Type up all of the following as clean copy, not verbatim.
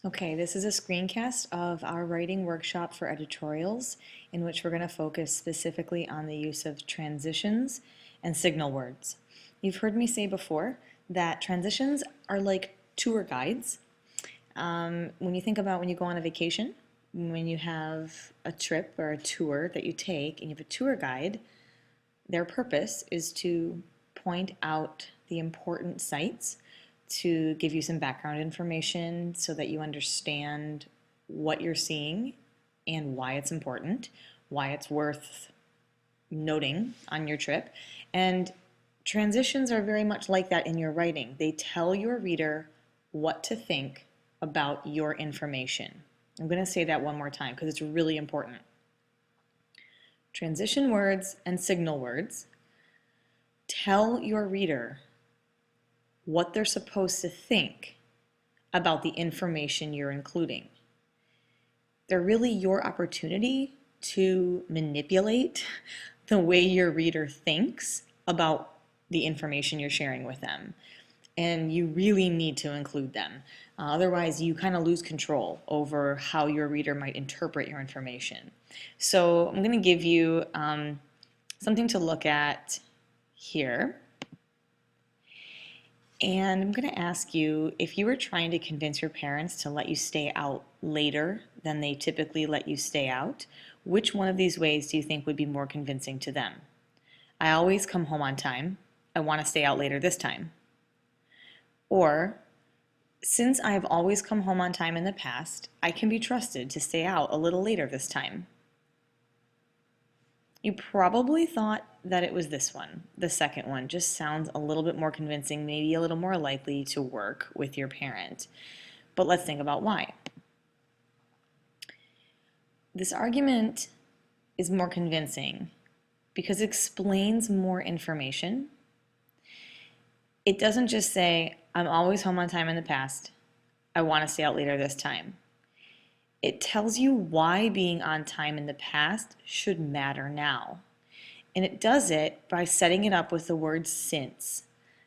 Okay, this is a screencast of our writing workshop for editorials in which we're going to focus specifically on the use of transitions and signal words. You've heard me say before that transitions are like tour guides. When you think about when you go on a vacation, when you have a trip or a tour that you take and you have a tour guide, their purpose is to point out the important sites, to give you some background information so that you understand what you're seeing and why it's important, why it's worth noting on your trip. And transitions are very much like that in your writing. They tell your reader what to think about your information. I'm going to say that one more time because it's really important. Transition words and signal words tell your reader what they're supposed to think about the information you're including. They're really your opportunity to manipulate the way your reader thinks about the information you're sharing with them. And you really need to include them. Otherwise, you kind of lose control over how your reader might interpret your information. So I'm going to give you something to look at here. And I'm going to ask you, if you were trying to convince your parents to let you stay out later than they typically let you stay out, which one of these ways do you think would be more convincing to them? I always come home on time. I want to stay out later this time. Or, since I've always come home on time in the past, I can be trusted to stay out a little later this time. You probably thought that it was this one. The second one just sounds a little bit more convincing, maybe a little more likely to work with your parent. But let's think about why. This argument is more convincing because it explains more information. It doesn't just say, I'm always home on time in the past. I want to stay out later this time. It tells you why being on time in the past should matter now. And it does it by setting it up with the word since.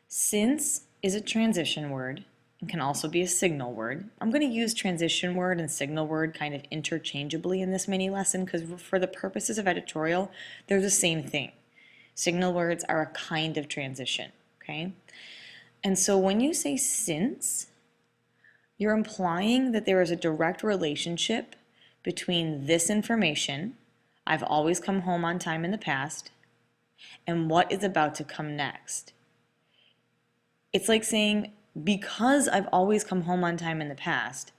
Since is a transition word and can also be a signal word. I'm going to use transition word and signal word kind of interchangeably in this mini lesson because for the purposes of editorial, they're the same thing. Signal words are a kind of transition, okay? And so when you say since, you're implying that there is a direct relationship between this information, I've always come home on time in the past, and what is about to come next. It's like saying, because I've always come home on time in the past,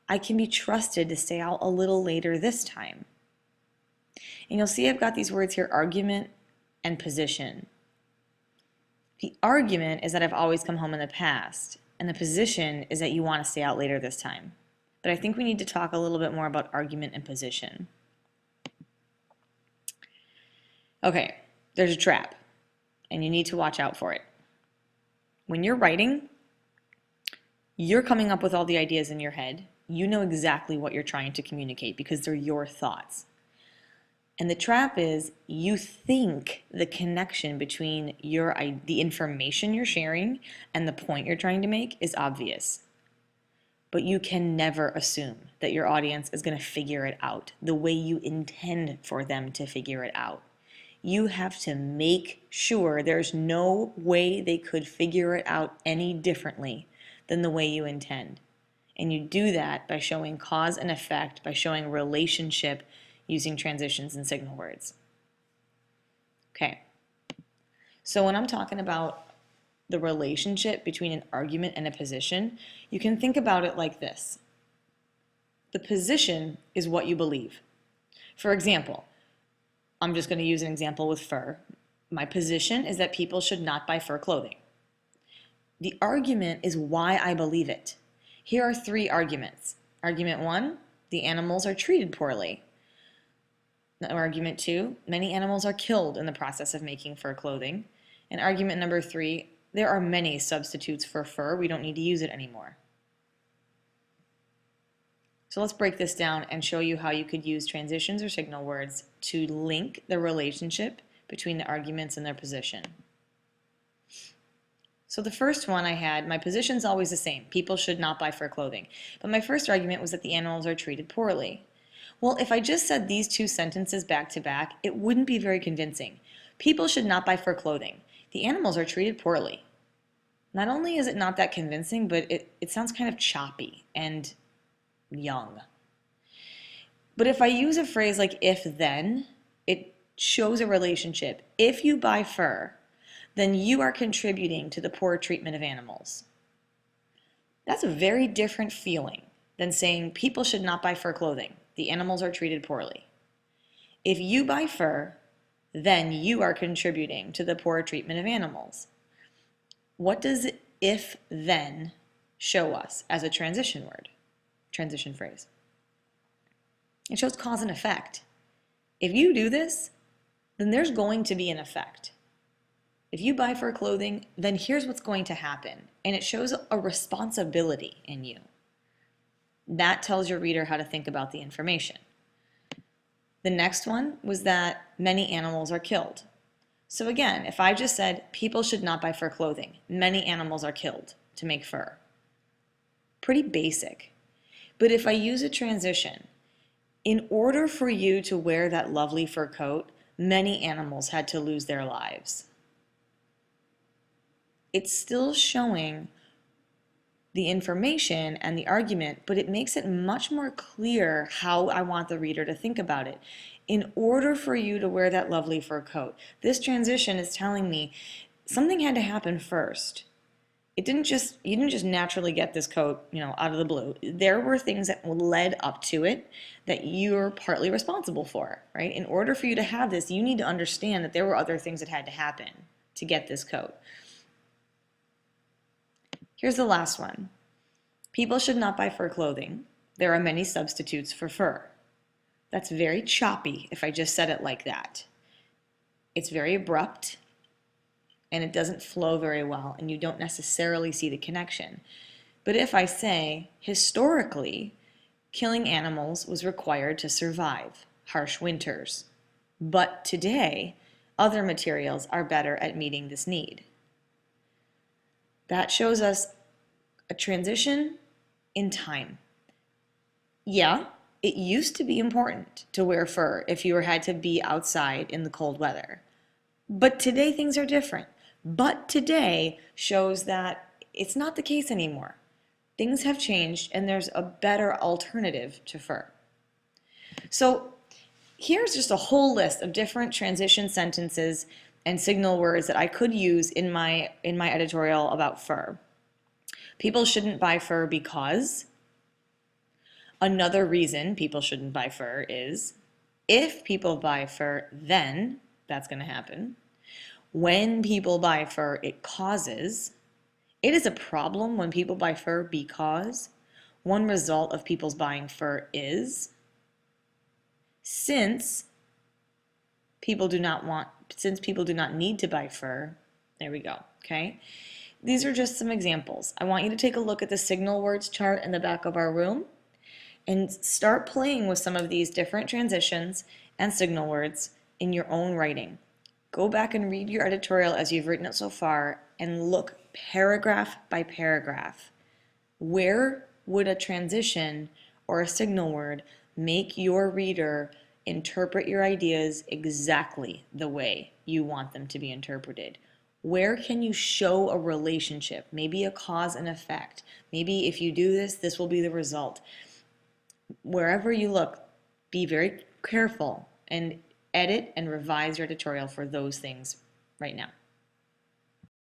I can be trusted to stay out a little later this time. And you'll see I've got these words here, argument and position. The argument is that I've always come home in the past, and the position is that you want to stay out later this time. But I think we need to talk a little bit more about argument and position. Okay, there's a trap, and you need to watch out for it. When you're writing, you're coming up with all the ideas in your head. You know exactly what you're trying to communicate because they're your thoughts. And the trap is you think the connection between the information you're sharing and the point you're trying to make is obvious. But you can never assume that your audience is going to figure it out the way you intend for them to figure it out. You have to make sure there's no way they could figure it out any differently than the way you intend. And you do that by showing cause and effect, by showing relationship using transitions and signal words. Okay, so when I'm talking about the relationship between an argument and a position, you can think about it like this. The position is what you believe. For example, I'm just going to use an example with fur. My position is that people should not buy fur clothing. The argument is why I believe it. Here are three arguments. Argument one, the animals are treated poorly. Argument two, many animals are killed in the process of making fur clothing. And argument number three, there are many substitutes for fur. We don't need to use it anymore. So let's break this down and show you how you could use transitions or signal words to link the relationship between the arguments and their position. So the first one I had, my position's always the same. People should not buy fur clothing. But my first argument was that the animals are treated poorly. Well, if I just said these two sentences back to back, it wouldn't be very convincing. People should not buy fur clothing. The animals are treated poorly. Not only is it not that convincing, but it sounds kind of choppy and young. But if I use a phrase like if then, it shows a relationship. If you buy fur, then you are contributing to the poor treatment of animals. That's a very different feeling than saying people should not buy fur clothing. The animals are treated poorly. If you buy fur, then you are contributing to the poor treatment of animals. What does if then show us as a transition word, transition phrase? It shows cause and effect. If you do this, then there's going to be an effect. If you buy fur clothing, then here's what's going to happen. And it shows a responsibility in you. That tells your reader how to think about the information. The next one was that many animals are killed. So again, if I just said people should not buy fur clothing, many animals are killed to make fur. Pretty basic. But if I use a transition, in order for you to wear that lovely fur coat, many animals had to lose their lives. It's still showing the information and the argument, but it makes it much more clear how I want the reader to think about it. In order for you to wear that lovely fur coat, this transition is telling me something had to happen first. You didn't just naturally get this coat, out of the blue. There were things that led up to it that you're partly responsible for, right? In order for you to have this, you need to understand that there were other things that had to happen to get this coat. Here's the last one. People should not buy fur clothing. There are many substitutes for fur. That's very choppy if I just said it like that. It's very abrupt and it doesn't flow very well and you don't necessarily see the connection. But if I say, historically, killing animals was required to survive harsh winters. But today, other materials are better at meeting this need. That shows us a transition in time. Yeah, it used to be important to wear fur if you had to be outside in the cold weather. But today things are different. But today shows that it's not the case anymore. Things have changed and there's a better alternative to fur. So here's just a whole list of different transition sentences and signal words that I could use in my editorial about fur. People shouldn't buy fur because. Another reason people shouldn't buy fur is if people buy fur, then that's going to happen. When people buy fur, it causes. It is a problem when people buy fur because. One result of people's buying fur is. Since people do not need to buy fur, there we go, okay? These are just some examples. I want you to take a look at the signal words chart in the back of our room and start playing with some of these different transitions and signal words in your own writing. Go back and read your editorial as you've written it so far and look paragraph by paragraph. Where would a transition or a signal word make your reader interpret your ideas exactly the way you want them to be interpreted? Where can you show a relationship, maybe a cause and effect? Maybe if you do this, this will be the result. Wherever you look, be very careful and edit and revise your editorial for those things right now.